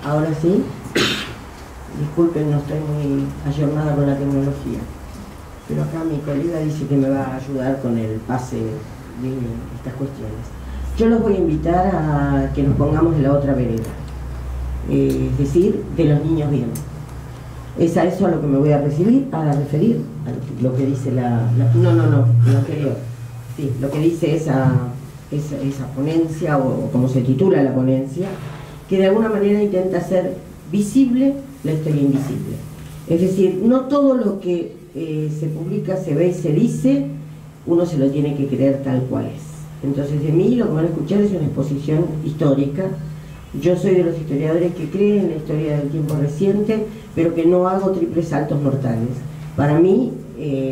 Ahora sí. Disculpen, no estoy muy ayornada con la tecnología. Pero acá mi colega dice que me va a ayudar con el pase de estas cuestiones. Yo los voy a invitar a que nos pongamos en la otra vereda. Es decir, de los niños bien. Es a eso a lo que me voy a referir, a lo que dice lo anterior. Sí, lo que dice esa ponencia, o como se titula la ponencia, que de alguna manera intenta hacer visible la historia invisible. Es decir, no todo lo que se publica, se ve, se dice, uno se lo tiene que creer tal cual es. Entonces, de mí lo que van a escuchar es una exposición histórica. Yo soy de los historiadores que creen en la historia del tiempo reciente, pero que no hago triples saltos mortales. Para mí,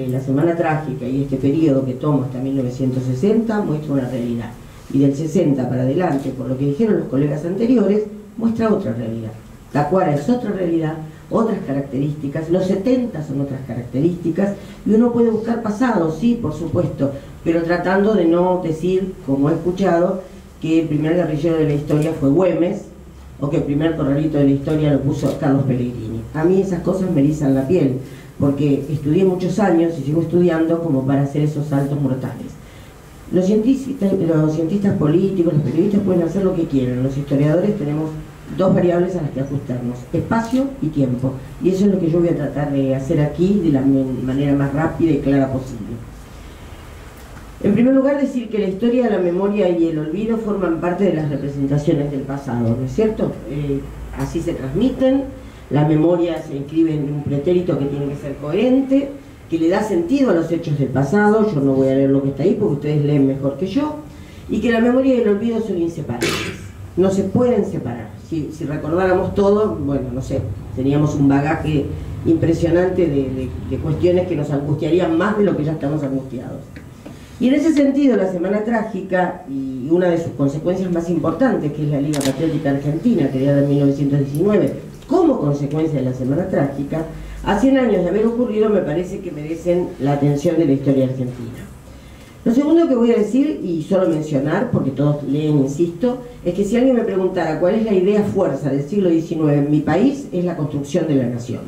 la Semana Trágica y este periodo que tomo hasta 1960 muestra una realidad. Y del 60 para adelante, por lo que dijeron los colegas anteriores, muestra otra realidad. Tacuara es otra realidad, otras características, los 70 son otras características, y uno puede buscar pasado, sí, por supuesto, pero tratando de no decir, como he escuchado, que el primer guerrillero de la historia fue Güemes, o que el primer corralito de la historia lo puso Carlos Pellegrini. A mí esas cosas me erizan la piel, porque estudié muchos años y sigo estudiando como para hacer esos saltos mortales. Los cientistas políticos, los periodistas pueden hacer lo que quieran, los historiadores tenemos dos variables a las que ajustarnos, espacio y tiempo, y eso es lo que yo voy a tratar de hacer aquí de la manera más rápida y clara posible. En primer lugar, decir que la historia, la memoria y el olvido forman parte de las representaciones del pasado, ¿no es cierto? Así se transmiten, la memoria se inscribe en un pretérito que tiene que ser coherente, que le da sentido a los hechos del pasado. Yo no voy a leer lo que está ahí porque ustedes leen mejor que yo, y que la memoria y el olvido son inseparables, no se pueden separar. Si recordáramos todo, bueno, no sé, teníamos un bagaje impresionante de cuestiones que nos angustiarían más de lo que ya estamos angustiados. Y en ese sentido, la Semana Trágica, y una de sus consecuencias más importantes, que es la Liga Patriótica Argentina, creada en 1919, como consecuencia de la Semana Trágica, a 100 años de haber ocurrido, me parece que merecen la atención de la historia argentina. Lo segundo que voy a decir, y solo mencionar, porque todos leen, insisto, es que si alguien me preguntara cuál es la idea fuerza del siglo XIX en mi país, es la construcción de la nación.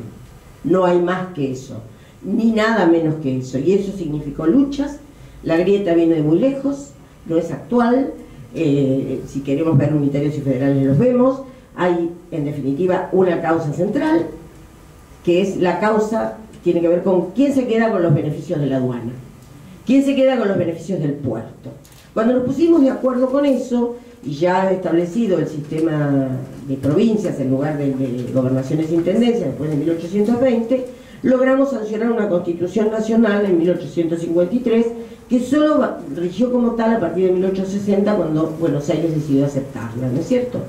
No hay más que eso, ni nada menos que eso, y eso significó luchas. La grieta viene de muy lejos, no es actual, si queremos ver unitarios y federales los vemos. Hay, en definitiva, una causa central, que es la causa, tiene que ver con quién se queda con los beneficios de la aduana, quién se queda con los beneficios del puerto. Cuando nos pusimos de acuerdo con eso, y ya establecido el sistema de provincias en lugar de gobernaciones e intendencias después de 1820, logramos sancionar una constitución nacional en 1853, que solo rigió como tal a partir de 1860, cuando Buenos Aires decidió aceptarla, ¿no es cierto?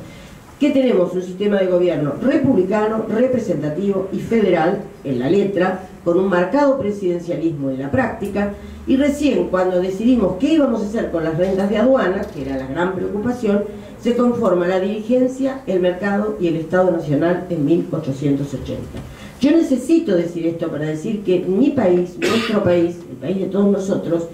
Que tenemos un sistema de gobierno republicano, representativo y federal en la letra, con un marcado presidencialismo en la práctica, y recién cuando decidimos qué íbamos a hacer con las rentas de aduana, que era la gran preocupación, se conforma la dirigencia, el mercado y el Estado Nacional en 1880. Yo necesito decir esto para decir que mi país, nuestro país, el país de todos nosotros,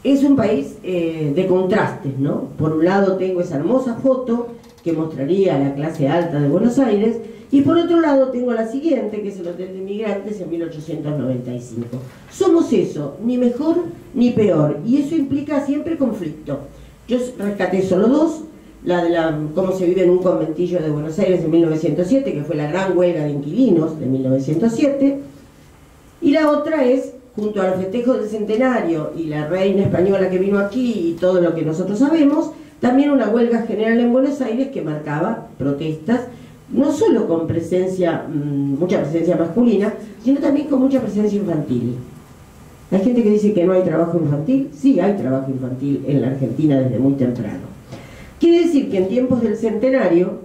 es un país de contrastes, ¿no? Por un lado tengo esa hermosa foto que mostraría a la clase alta de Buenos Aires, y por otro lado tengo la siguiente, que es el Hotel de Inmigrantes en 1895. Somos eso, ni mejor ni peor, y eso implica siempre conflicto. Yo rescaté solo dos, la de cómo se vive en un conventillo de Buenos Aires en 1907, que fue la gran huelga de inquilinos de 1907, y la otra es, junto a los festejos del centenario y la reina española que vino aquí y todo lo que nosotros sabemos, también una huelga general en Buenos Aires que marcaba protestas, no solo con presencia, mucha presencia masculina, sino también con mucha presencia infantil. Hay gente que dice que no hay trabajo infantil. Sí, hay trabajo infantil en la Argentina desde muy temprano. Quiere decir que en tiempos del centenario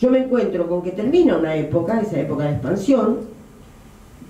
yo me encuentro con que termina una época, esa época de expansión,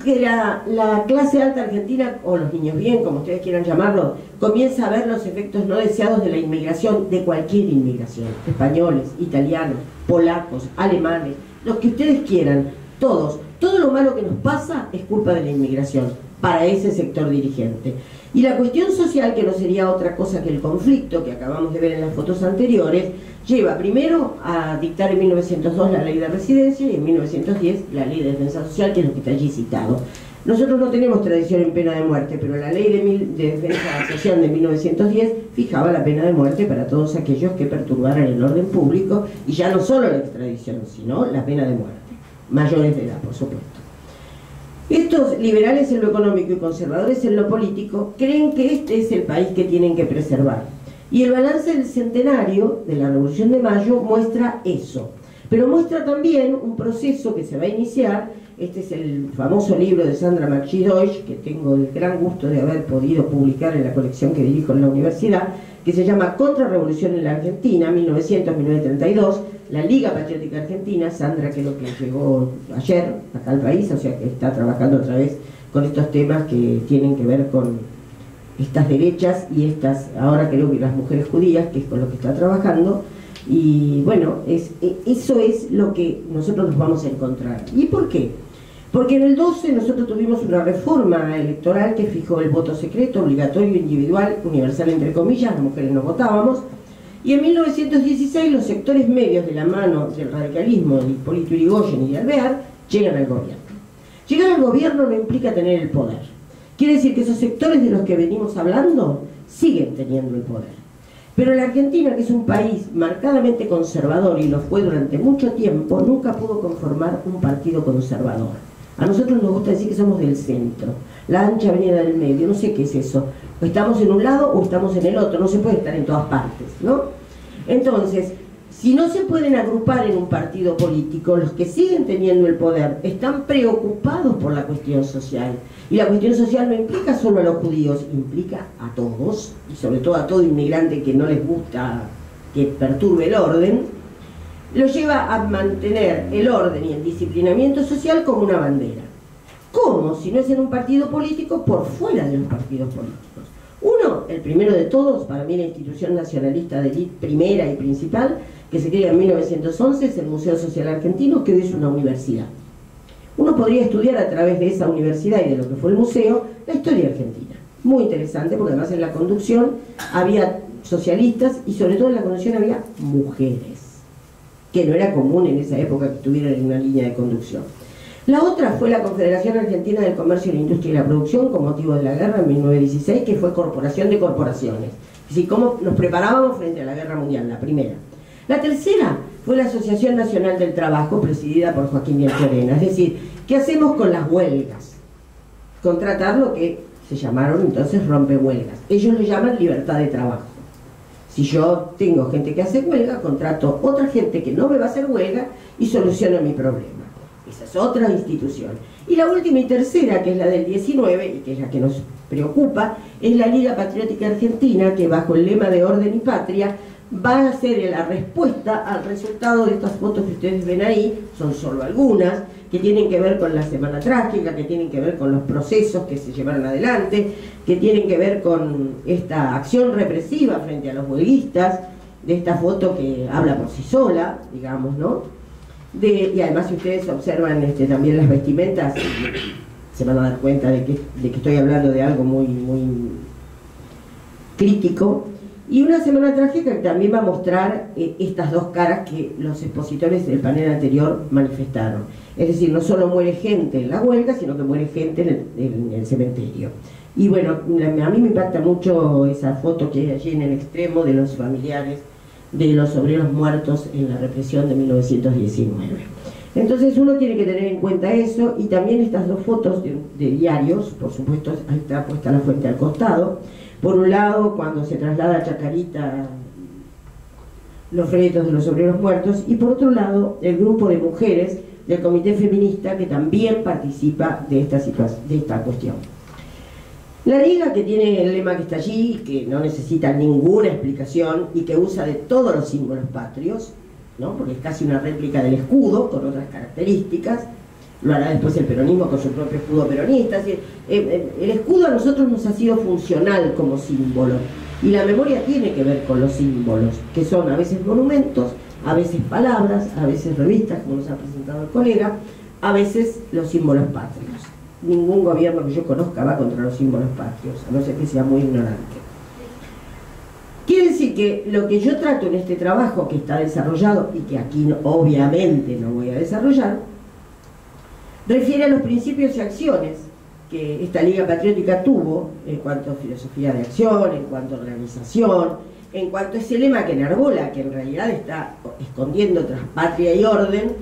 que la clase alta argentina, o los niños bien, como ustedes quieran llamarlo, comienza a ver los efectos no deseados de la inmigración, de cualquier inmigración, españoles, italianos, polacos, alemanes, los que ustedes quieran, todos. Todo lo malo que nos pasa es culpa de la inmigración. para ese sector dirigente. Y la cuestión social, que no sería otra cosa que el conflicto que acabamos de ver en las fotos anteriores, lleva primero a dictar en 1902 la ley de residencia y en 1910 la ley de defensa social, que es lo que está allí citado. Nosotros no tenemos tradición en pena de muerte, pero la ley de defensa social de 1910 fijaba la pena de muerte para todos aquellos que perturbaran el orden público, y ya no solo la extradición, sino la pena de muerte, mayores de edad, por supuesto. Estos liberales en lo económico y conservadores en lo político creen que este es el país que tienen que preservar. Y el balance del centenario de la Revolución de Mayo muestra eso. Pero muestra también un proceso que se va a iniciar. Este es el famoso libro de Sandra McGee-Deutsch, que tengo el gran gusto de haber podido publicar en la colección que dirijo en la universidad, que se llama Contrarrevolución en la Argentina, 1900-1932, la Liga Patriótica Argentina. Sandra creo que llegó ayer acá al país, o sea que está trabajando otra vez con estos temas que tienen que ver con estas derechas y estas, ahora creo que las mujeres judías, que es con lo que está trabajando. Y bueno, eso es lo que nosotros nos vamos a encontrar. ¿Y por qué? Porque en el 12 nosotros tuvimos una reforma electoral que fijó el voto secreto, obligatorio, individual, universal entre comillas, las mujeres no votábamos, y en 1916 los sectores medios de la mano del radicalismo de Hipólito Yrigoyen y de Alvear llegan al gobierno. Llegar al gobierno no implica tener el poder. Quiere decir que esos sectores de los que venimos hablando siguen teniendo el poder. Pero la Argentina, que es un país marcadamente conservador y lo fue durante mucho tiempo, nunca pudo conformar un partido conservador. A nosotros nos gusta decir que somos del centro, la ancha avenida del medio, no sé qué es eso. O estamos en un lado o estamos en el otro, no se puede estar en todas partes, ¿no? Entonces, si no se pueden agrupar en un partido político, los que siguen teniendo el poder están preocupados por la cuestión social. Y la cuestión social no implica solo a los judíos, implica a todos, y sobre todo a todo inmigrante que no les gusta que perturbe el orden, lo lleva a mantener el orden y el disciplinamiento social como una bandera. ¿Cómo? Si no es en un partido político, por fuera de los partidos políticos. Uno, el primero de todos, para mí la institución nacionalista de élite primera y principal, que se crea en 1911, es el Museo Social Argentino, que hoy es una universidad. Uno podría estudiar a través de esa universidad y de lo que fue el museo, la historia argentina. Muy interesante, porque además en la conducción había socialistas y sobre todo en la conducción había mujeres, que no era común en esa época que estuvieran en una línea de conducción. La otra fue la Confederación Argentina del Comercio, la Industria y la Producción, con motivo de la guerra en 1916, que fue corporación de corporaciones. Es decir, cómo nos preparábamos frente a la guerra mundial, la primera. La tercera fue la Asociación Nacional del Trabajo, presidida por Joaquín Bianchi. Es decir, ¿qué hacemos con las huelgas? Contratar lo que se llamaron entonces rompehuelgas. Ellos lo llaman libertad de trabajo. Si yo tengo gente que hace huelga, contrato otra gente que no me va a hacer huelga y soluciono mi problema. Esa es otra institución. Y la última y tercera, que es la del 19, y que es la que nos preocupa, es la Liga Patriótica Argentina, que bajo el lema de Orden y Patria va a ser la respuesta al resultado de estas fotos que ustedes ven ahí. Son solo algunas, que tienen que ver con la Semana Trágica, que tienen que ver con los procesos que se llevaron adelante, que tienen que ver con esta acción represiva frente a los huelguistas, de esta foto que habla por sí sola, digamos, ¿no? Y además, si ustedes observan también las vestimentas, se van a dar cuenta de que estoy hablando de algo muy, muy crítico. Y una Semana Trágica que también va a mostrar estas dos caras que los expositores del panel anterior manifestaron. Es decir, no solo muere gente en la huelga, sino que muere gente en el cementerio. Y bueno, a mí me impacta mucho esa foto que hay allí en el extremo de los familiares de los obreros muertos en la represión de 1919. Entonces uno tiene que tener en cuenta eso, y también estas dos fotos de diarios, por supuesto, ahí está puesta la fuente al costado. Por un lado, cuando se traslada a Chacarita los féretros de los obreros muertos, y por otro lado, el grupo de mujeres del Comité Feminista que también participa de esta cuestión. La Liga, que tiene el lema que está allí, que no necesita ninguna explicación y que usa de todos los símbolos patrios, ¿no? Porque es casi una réplica del escudo con otras características. Lo hará después el peronismo con su propio escudo peronista. El escudo a nosotros nos ha sido funcional como símbolo, y la memoria tiene que ver con los símbolos, que son a veces monumentos, a veces palabras, a veces revistas, como nos ha presentado el colega, a veces los símbolos patrios. ningún gobierno que yo conozca va contra los símbolos patrios, a no ser que sea muy ignorante. Quiere decir que lo que yo trato en este trabajo que está desarrollado y que aquí obviamente no voy a desarrollar, refiere a los principios y acciones que esta Liga Patriótica tuvo en cuanto a filosofía de acción, en cuanto a organización, en cuanto a ese lema que enarbola, que en realidad está escondiendo tras patria y orden,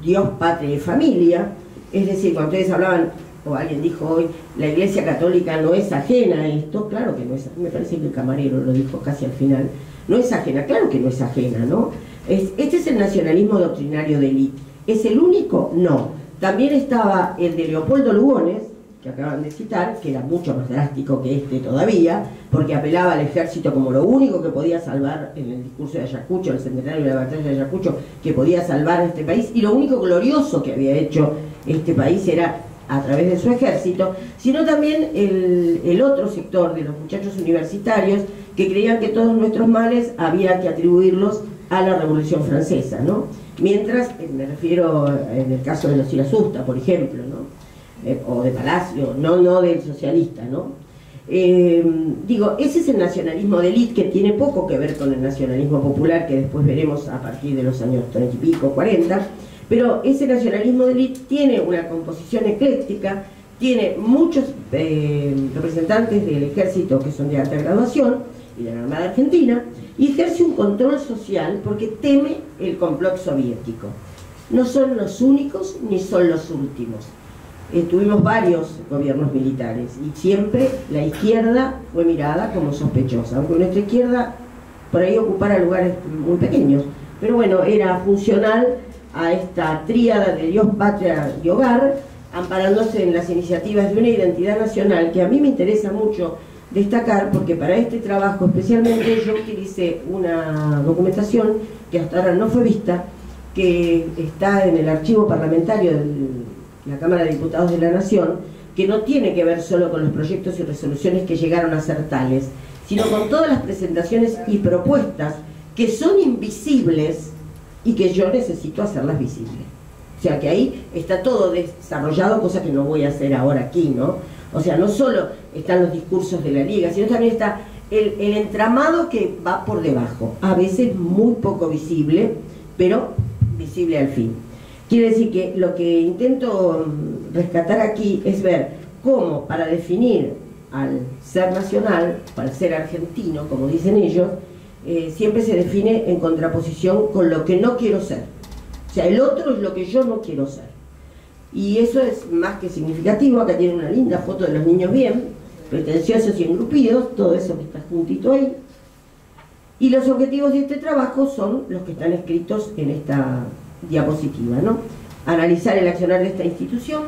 Dios, patria y familia. Es decir, cuando ustedes hablaban, o alguien dijo hoy, la Iglesia Católica no es ajena a esto, claro que no es, me parece que el camarero lo dijo casi al final, no es ajena, claro que no es ajena, ¿no? Este es el nacionalismo doctrinario de élite. ¿Es el único? No. También estaba el de Leopoldo Lugones, que acaban de citar, que era mucho más drástico que este todavía, porque apelaba al ejército como lo único que podía salvar, en el discurso de Ayacucho, el centenario de la batalla de Ayacucho, que podía salvar a este país, y lo único glorioso que había hecho este país era a través de su ejército, sino también el otro sector de los muchachos universitarios que creían que todos nuestros males había que atribuirlos a la Revolución Francesa, ¿no? Mientras, me refiero en el caso de los Irasusta, por ejemplo, ¿no? O de Palacio, no del socialista, ¿no? Digo, ese es el nacionalismo de élite, que tiene poco que ver con el nacionalismo popular, que después veremos a partir de los años 30 y pico, 40, pero ese nacionalismo de élite tiene una composición ecléctica, tiene muchos representantes del ejército que son de alta graduación y de la Armada Argentina, y ejerce un control social porque teme el complot soviético. No son los únicos ni son los últimos. Tuvimos varios gobiernos militares y siempre la izquierda fue mirada como sospechosa, aunque nuestra izquierda por ahí ocupara lugares muy pequeños, pero bueno, era funcional a esta tríada de Dios, patria y hogar, amparándose en las iniciativas de una identidad nacional que a mí me interesa mucho destacar, porque para este trabajo especialmente yo utilicé una documentación que hasta ahora no fue vista, que está en el archivo parlamentario de la Cámara de Diputados de la Nación, que no tiene que ver solo con los proyectos y resoluciones que llegaron a ser tales, sino con todas las presentaciones y propuestas que son invisibles y que yo necesito hacerlas visibles. O sea que ahí está todo desarrollado, cosa que no voy a hacer ahora aquí, ¿no? O sea, no solo están los discursos de la Liga, sino también está el entramado que va por debajo, a veces muy poco visible, pero visible al fin. Quiere decir que lo que intento rescatar aquí es ver cómo, para definir al ser nacional, al ser argentino, como dicen ellos, siempre se define en contraposición con lo que no quiero ser. O sea, el otro es lo que yo no quiero ser. Y eso es más que significativo. Acá tiene una linda foto de los niños bien, pretenciosos y engrupidos, todo eso que está juntito ahí. Y los objetivos de este trabajo son los que están escritos en esta diapositiva, ¿no? Analizar el accionar de esta institución,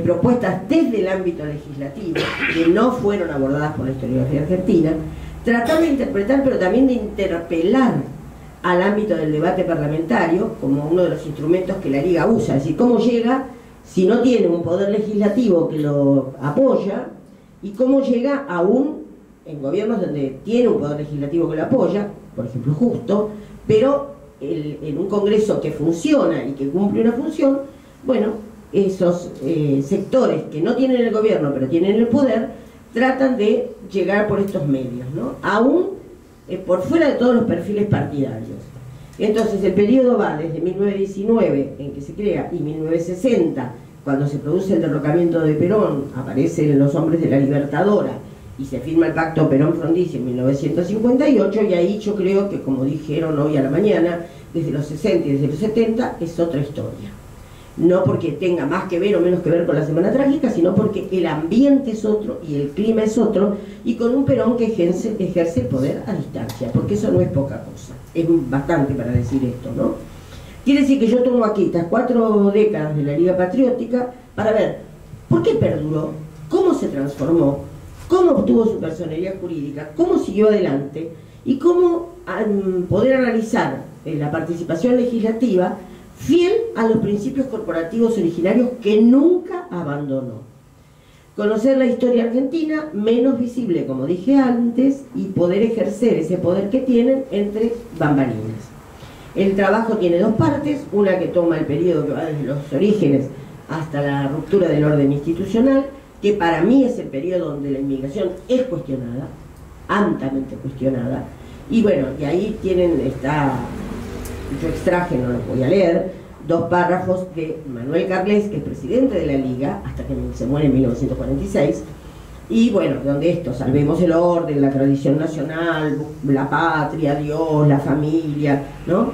propuestas desde el ámbito legislativo, que no fueron abordadas por la historiografía argentina, tratar de interpretar, pero también de interpelar al ámbito del debate parlamentario como uno de los instrumentos que la Liga usa, es decir, cómo llega si no tiene un poder legislativo que lo apoya, y cómo llega aún en gobiernos donde tiene un poder legislativo que lo apoya, por ejemplo Justo, pero en un Congreso que funciona y que cumple una función, bueno, esos sectores que no tienen el gobierno pero tienen el poder, tratan de llegar por estos medios, ¿no? Aún por fuera de todos los perfiles partidarios. Entonces el periodo va desde 1919, en que se crea, y 1960, cuando se produce el derrocamiento de Perón, aparecen los hombres de la Libertadora y se firma el pacto Perón-Frondizi en 1958, y ahí yo creo que, como dijeron hoy a la mañana, desde los 60 y desde los 70 es otra historia. No porque tenga más que ver o menos que ver con la Semana Trágica, sino porque el ambiente es otro y el clima es otro, y con un Perón que ejerce el poder a distancia, porque eso no es poca cosa, es bastante para decir esto, ¿no? Quiere decir que yo tomo aquí estas 4 décadas de la Liga Patriótica para ver por qué perduró, cómo se transformó, cómo obtuvo su personalidad jurídica, cómo siguió adelante y cómo poder analizar la participación legislativa fiel a los principios corporativos originarios que nunca abandonó. Conocer la historia argentina, menos visible, como dije antes, y poder ejercer ese poder que tienen entre bambalinas. El trabajo tiene 2 partes, una que toma el periodo que va desde los orígenes hasta la ruptura del orden institucional, que para mí es el periodo donde la inmigración es cuestionada, ampliamente cuestionada, y bueno, y ahí tienen, yo extraje, no los voy a leer, 2 párrafos de Manuel Carles, que es presidente de la Liga, hasta que se muere en 1946, y bueno, donde esto, salvemos el orden, la tradición nacional, la patria, Dios, la familia, ¿no?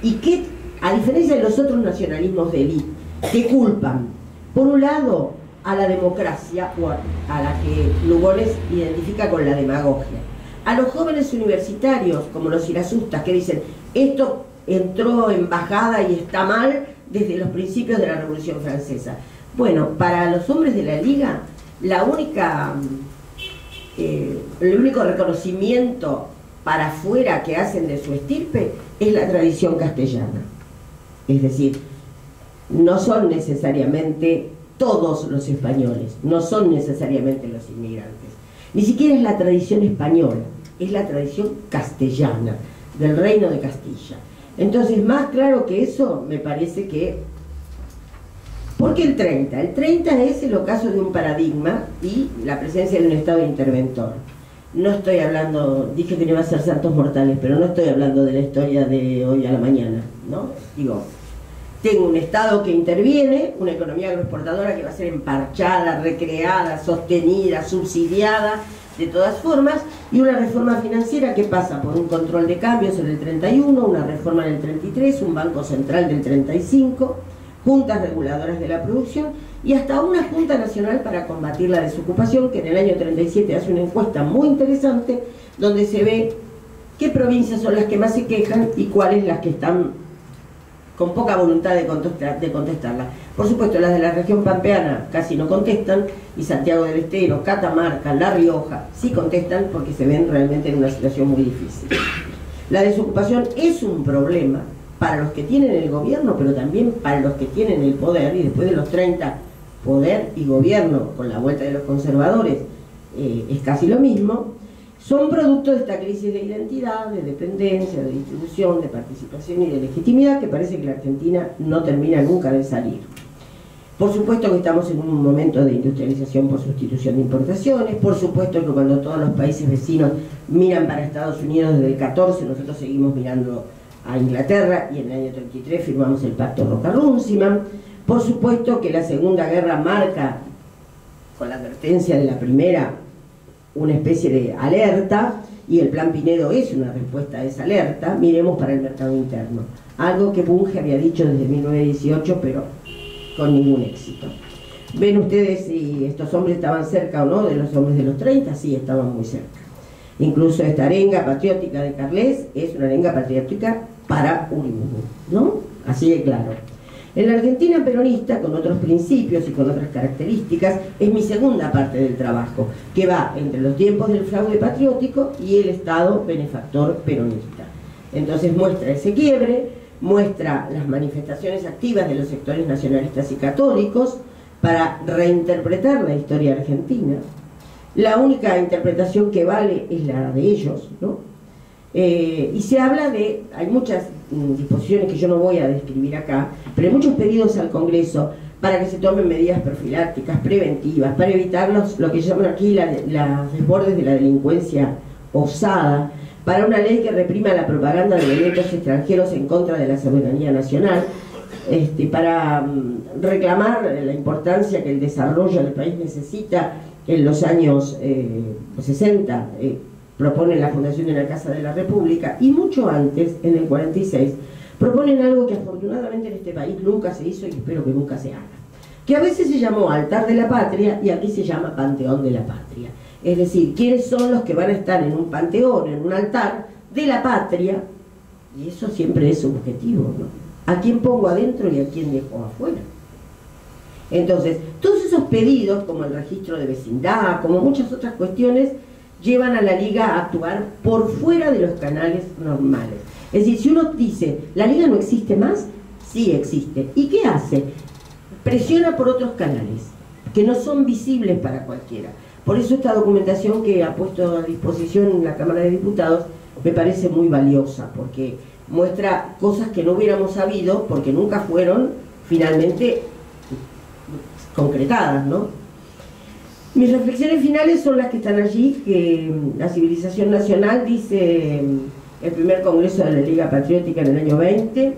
Y que, a diferencia de los otros nacionalismos de élite, que culpan, por un lado, a la democracia, o a la que Lugones identifica con la demagogia, a los jóvenes universitarios, como los irasustas, que dicen, esto entró en bajada y está mal desde los principios de la Revolución Francesa. Bueno, para los hombres de la Liga, el único reconocimiento para afuera que hacen de su estirpe es la tradición castellana. Es decir, no son necesariamente todos los españoles, no son necesariamente los inmigrantes. Ni siquiera es la tradición española, es la tradición castellana, del Reino de Castilla. Entonces, más claro que eso, me parece que... ¿Por qué el 30? El 30 es el ocaso de un paradigma y la presencia de un Estado interventor. No estoy hablando, dije que no iba a ser santos mortales, pero no estoy hablando de la historia de hoy a la mañana, ¿no? Digo, tengo un Estado que interviene, una economía agroexportadora que va a ser emparchada, recreada, sostenida, subsidiada, de todas formas, y una reforma financiera que pasa por un control de cambios en el 31, una reforma en el 33, un banco central del 35, juntas reguladoras de la producción y hasta una Junta Nacional para combatir la desocupación, que en el año 37 hace una encuesta muy interesante donde se ve qué provincias son las que más se quejan y cuáles las que están con poca voluntad de contestarla. Por supuesto, las de la región pampeana casi no contestan, y Santiago del Estero, Catamarca, La Rioja sí contestan porque se ven realmente en una situación muy difícil. La desocupación es un problema para los que tienen el gobierno, pero también para los que tienen el poder, y después de los 30, poder y gobierno, con la vuelta de los conservadores, es casi lo mismo. Son producto de esta crisis de identidad, de dependencia, de distribución, de participación y de legitimidad, que parece que la Argentina no termina nunca de salir. Por supuesto que estamos en un momento de industrialización por sustitución de importaciones, por supuesto que cuando todos los países vecinos miran para Estados Unidos desde el 14, nosotros seguimos mirando a Inglaterra, y en el año 33 firmamos el Pacto Rocca-Runciman. Por supuesto que la Segunda Guerra marca, con la advertencia de la primera, una especie de alerta, y el Plan Pinedo es una respuesta a esa alerta. Miremos para el mercado interno, algo que Bunge había dicho desde 1918, pero con ningún éxito. ¿Ven ustedes si estos hombres estaban cerca o no de los hombres de los 30? Sí, estaban muy cerca. Incluso esta arenga patriótica de Carles es una arenga patriótica para Uriburu, ¿no? Así de claro. En la Argentina peronista, con otros principios y con otras características, es mi segunda parte del trabajo, que va entre los tiempos del fraude patriótico y el Estado benefactor peronista. Entonces muestra ese quiebre, muestra las manifestaciones activas de los sectores nacionalistas y católicos para reinterpretar la historia argentina. La única interpretación que vale es la de ellos, ¿no? Y se habla de, hay muchas disposiciones que yo no voy a describir acá, pero hay muchos pedidos al Congreso para que se tomen medidas profilácticas, preventivas, para evitar lo que llaman aquí los desbordes de la delincuencia osada, para una ley que reprima la propaganda de elementos extranjeros en contra de la soberanía nacional, para reclamar la importancia que el desarrollo del país necesita. En los años 60 proponen la fundación de una Casa de la República, y mucho antes, en el 46, proponen algo que afortunadamente en este país nunca se hizo y espero que nunca se haga, que a veces se llamó Altar de la Patria y aquí se llama Panteón de la Patria. Es decir, ¿quiénes son los que van a estar en un panteón, en un altar de la patria? Y eso siempre es subjetivo, ¿no? ¿A quién pongo adentro y a quién dejo afuera? Entonces, todos esos pedidos, como el registro de vecindad, como muchas otras cuestiones, llevan a la Liga a actuar por fuera de los canales normales. Es decir, si uno dice, ¿la Liga no existe más? Sí existe. ¿Y qué hace? Presiona por otros canales, que no son visibles para cualquiera. Por eso esta documentación que ha puesto a disposición la Cámara de Diputados me parece muy valiosa, porque muestra cosas que no hubiéramos sabido, porque nunca fueron finalmente concretadas, ¿no? Mis reflexiones finales son las que están allí, que la civilización nacional, dice el primer congreso de la Liga Patriótica en el año 20,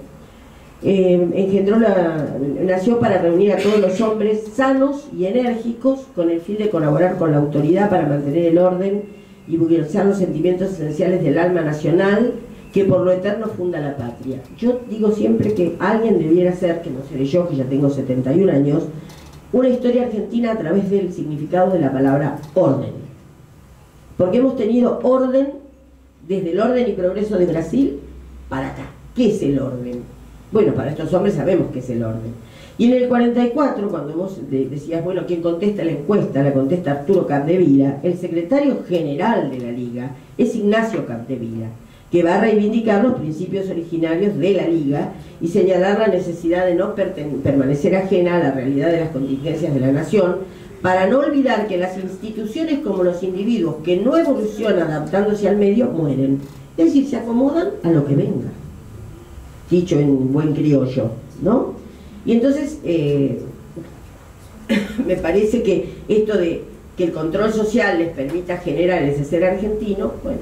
nació para reunir a todos los hombres sanos y enérgicos con el fin de colaborar con la autoridad para mantener el orden y vulgarizar los sentimientos esenciales del alma nacional que por lo eterno funda la patria. Yo digo siempre que alguien debiera hacer, que no seré yo, que ya tengo 71 años, una historia argentina a través del significado de la palabra orden. Porque hemos tenido orden desde el orden y progreso de Brasil para acá. ¿Qué es el orden? Bueno, para estos hombres sabemos qué es el orden. Y en el 44, cuando vos decías, bueno, ¿quién contesta la encuesta? La contesta Arturo Capdevila. El secretario general de la Liga es Ignacio Capdevila, que va a reivindicar los principios originarios de la Liga y señalar la necesidad de no permanecer ajena a la realidad de las contingencias de la nación, para no olvidar que las instituciones como los individuos que no evolucionan adaptándose al medio mueren. Es decir, se acomodan a lo que venga, dicho en buen criollo, ¿no? Y entonces me parece que esto de que el control social les permita generar ese ser argentino, bueno,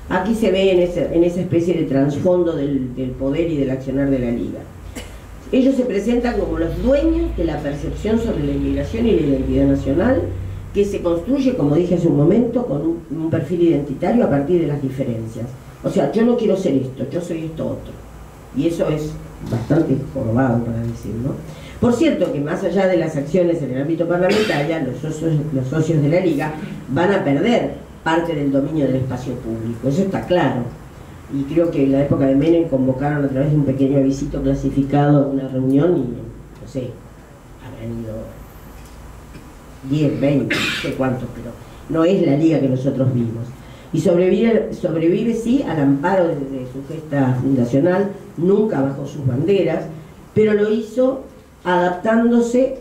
aquí se ve en esa especie de trasfondo del poder y del accionar de la Liga. Ellos se presentan como los dueños de la percepción sobre la inmigración y la identidad nacional, que se construye, como dije hace un momento, con un perfil identitario a partir de las diferencias. O sea, yo no quiero ser esto, yo soy esto otro. Y eso es bastante jorobado, para decir, ¿no? Por cierto, que más allá de las acciones en el ámbito parlamentario, los socios de la Liga van a perder parte del dominio del espacio público, eso está claro. Y creo que en la época de Menem convocaron a través de un pequeño avisito clasificado a una reunión y, no sé, habrán ido 10, 20, no sé cuántos, pero no es la Liga que nosotros vimos. Y sobrevive sí al amparo de su gesta fundacional, nunca bajo sus banderas, pero lo hizo adaptándose,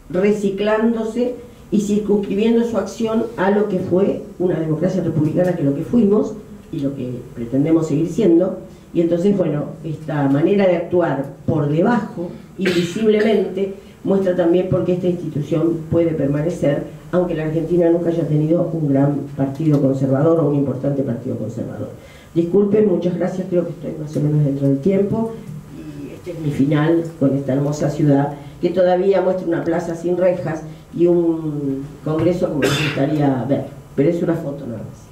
reciclándose y circunscribiendo su acción a lo que fue una democracia republicana, que es lo que fuimos y lo que pretendemos seguir siendo. Y entonces, bueno, esta manera de actuar por debajo, invisiblemente, muestra también por qué esta institución puede permanecer, aunque la Argentina nunca haya tenido un gran partido conservador o un importante partido conservador. Disculpen, muchas gracias, creo que estoy más o menos dentro del tiempo, y este es mi final con esta hermosa ciudad, que todavía muestra una plaza sin rejas y un congreso como me gustaría ver, pero es una foto nada más.